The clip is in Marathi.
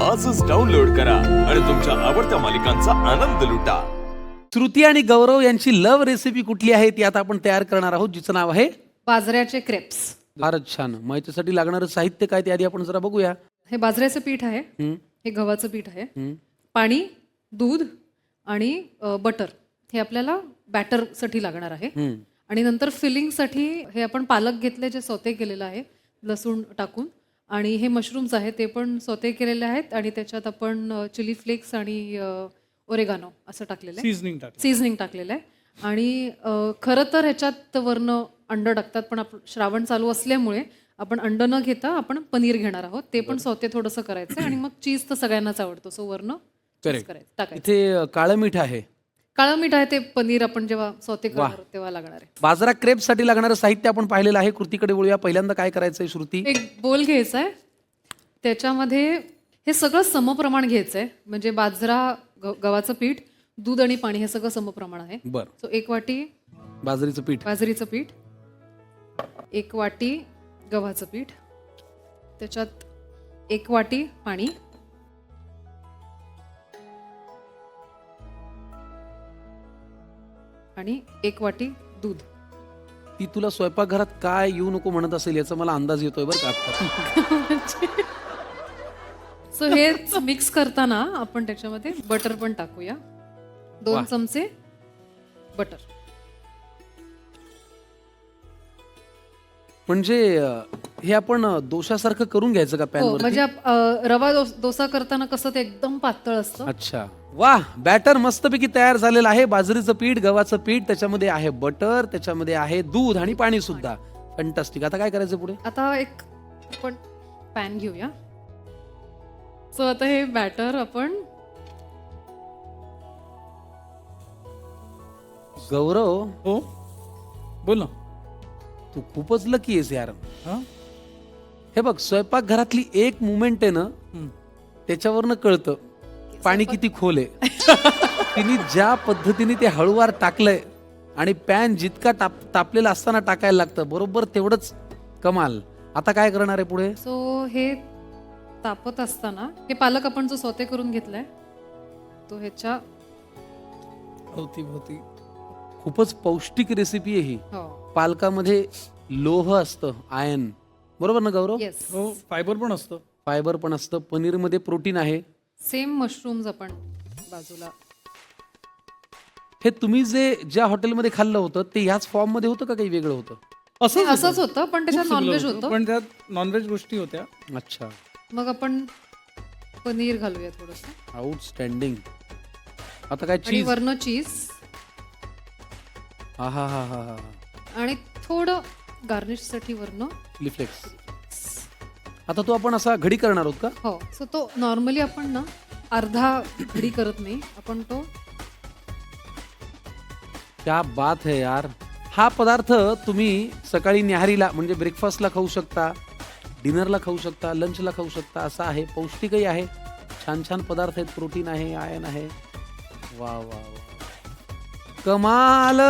आजच डाउनलोड करा आणि तुमच्या आवडत्या मालिकांचा आनंद लुटा. श्रुती आणि गौरव यांची लव्ह रेसिपी कुठली आहे ती आता आपण तयार करणार आहोत, जिचं नाव आहे बाजऱ्याचे क्रेप्स. फारच छान. मग याच्यासाठी लागणारं साहित्य काय ते आधी आपण जरा बघूया. हे बाजऱ्याचं पीठ आहे, हे गव्हाचं पीठ आहे, पाणी, दूध आणि बटर हे आपल्याला बॅटरसाठी लागणार आहे. आणि नंतर फिलिंगसाठी हे आपण पालक घेतले जे सौते केलेलं आहे लसूण टाकून, आणि हे मशरूम्स आहेत ते पण सौते केलेले आहेत, आणि त्याच्यात आपण चिली फ्लेक्स आणि ओरेगानो असं टाकलेलं आहे, सीझनिंग टाकलेलं आहे. आणि खरं तर ह्याच्यात वरनं अंडं टाकतात, पण श्रावण चालू असल्यामुळे आपण अंड न घेता आपण पनीर घेणार आहोत, ते पण सौते थोडंसं करायचं. आणि मग चीज तर सगळ्यांनाच आवडतो, सो वरनं चीज करायचं, टाकायचं. इथे काळं मीठ आहे, काळं मीठ आहे, ते पनीर आपण जेव्हा सौते करणार तेव्हा लागणार आहे. बाजरा क्रेप्स साठी लागणारं साहित्य आपण पाहिलेलं आहे. कृतीकडे वळूया. पहिल्यांदा काय करायचंय श्रुती? एक बोल घ्यायचा आहे, त्याच्यामध्ये हे सगळं समप्रमाण घ्यायचं आहे. म्हणजे बाजरा, गव्हाचं पीठ, दूध आणि पाणी हे सगळं समप्रमाण आहे. बरं. सो 1 वाटी बाजरीचं पीठ, बाजरीचं पीठ, 1 वाटी गव्हाचं पीठ, त्याच्यात 1 वाटी पाणी, आणि 1 वाटी दूध. ती तुला स्वयंपाकघरात काय येऊ नको म्हणत असेल याचा मला अंदाज येतोय बरं का आता. सो हेच मिक्स करताना आपण त्याच्यामध्ये बटर पण टाकूया, 2 चमचे बटर. म्हणजे हे आपण डोशासारखं करून घ्यायचं का पॅन हो, वर? म्हणजे रवा डोसा करताना कसं ते एकदम पातळ असतं. अच्छा, वा. बॅटर मस्तपैकी तयार झालेलं आहे. बाजरीचं पीठ, गव्हाचं पीठ, त्याच्यामध्ये आहे बटर, त्याच्यामध्ये आहे दूध आणि पाणी सुद्धा. फॅन्टास्टिक. आता काय करायचं पुढे? आता एक आपण पॅन घेऊया. सो आता हे बॅटर आपण गौरव, हो बोल ना. तू खूपच लकी आहेस यार. हा? हे बघ, स्वयंपाक घरातली एक मुवमेंट आहे ना, त्याच्यावरनं कळतं पाणी किती खोल आहे. तिने ज्या पद्धतीने ते हळूवार टाकलंय, आणि पॅन जितका तापलेला असताना टाकायला लागतं बरोबर तेवढंच कमाल. आता काय करणार आहे पुढे? सो हे तापत असताना हे पालक आपण जो सौते करून घेतलाय तो ह्याच्या भोवती खूपच पौष्टिक रेसिपी आहे ही. हो, पालकामध्ये लोह असतं, आयर्न, बरोबर ना गौरव? येस, हो, फायबर पण असतं. फायबर पण असतं. पनीरमध्ये प्रोटीन आहे. सेम मशरूम्स आपण बाजूला. हे तुम्ही ज्या हॉटेलमध्ये खाल्लं होतं ते ह्याच फॉर्म मध्ये होतं का काही वेगळं होतं? असंच होतं, पण त्याच्यात नॉनव्हेज होतं. पण त्यात नॉनव्हेज गोष्टी होत्या. अच्छा, मग आपण पनीर घालूया थोडस, आउटस्टँडिंग. आता काय आणि चीज? वरनं चीज, हा हा हा हा हा. आणि थोडं गार्निश साठी वरनं चिली फ्लेक्स. आता तो आपण असा घडी करणार आहोत का? हो. सो तो नॉर्मली आपण ना अर्धा घडी करत नाही, आपण तो क्या बात है यार. हा पदार्थ तुम्ही सकाळी न्याहारीला म्हणजे ब्रेकफास्टला खाऊ शकता, डिनरला खाऊ शकता, लंचला खाऊ शकता. असा आहे, पौष्टिकही आहे, छान छान पदार्थ आहेत, प्रोटीन आहे, आयर्न आहे. वा वा वा, कमाल.